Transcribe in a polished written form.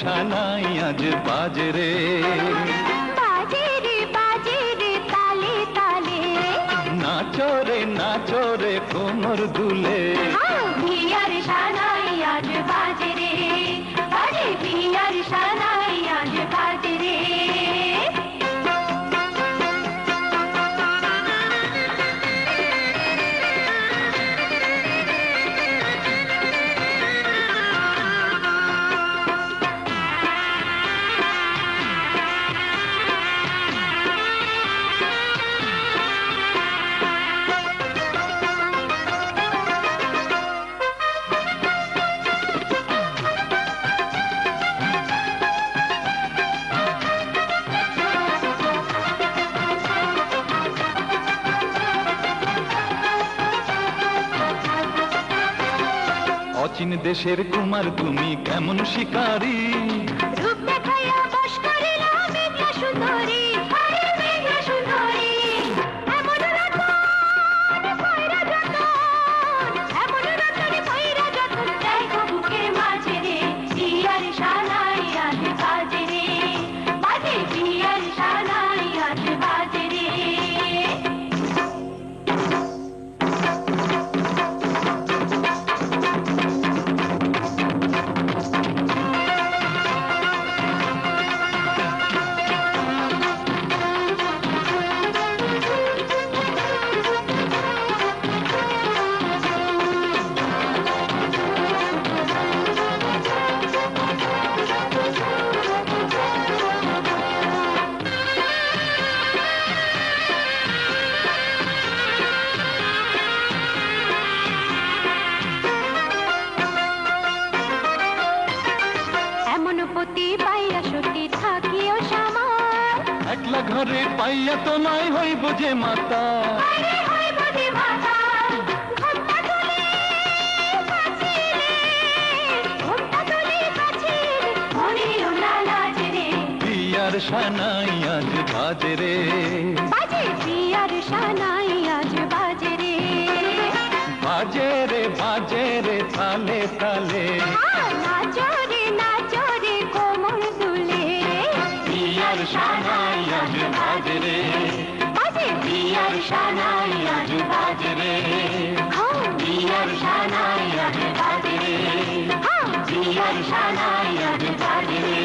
সানাই আজ বাজে রে, বাজে রে বাজে রে তালে তালে, নাচো রে কোমর দুলে। বিয়ার সানাই আজ বাজে রে, বাজে বিয়ার সানাই আজ বাজে রে। অচিন দেশের কুমার তুমি কেমন শিকারী, রূপ দেখাইয়া বশ করিলা মেঘলা সুন্দরী, আরে মেঘলা সুন্দরী। এমন রতন পয়রা যতন, এমন রতন পয়রা যতন, দেখো বুকের মাঝে রে, বিয়ার সানাই আজ বাজে রে, বাজে বিয়ার সানাই আজ বাজে রে। পতি পাইয়া সতী থাকিও সামার, একলা ঘরে পাইয়া তো নাই হইব যে মাতা। আরে হইব যে মাতা, ঘোমটা তুলে বাঁচিলে, ঘোমটা তুলে বাঁচিলে, মনেও না লাজে রে, বিয়ার সানাই আজ বাজে রে, বাজে বিয়ার সানাই আজ বাজে রে, বাজে রে তালে তালে, নাচো রে কোমর দুলে, বিয়ার সানাই আজ বাজে রে, বাজে বিয়ার সানাই আজ বাজে রে, বিয়ার সানাই আজ বাজে রে, বিয়ার সানাই আজ বাজে রে।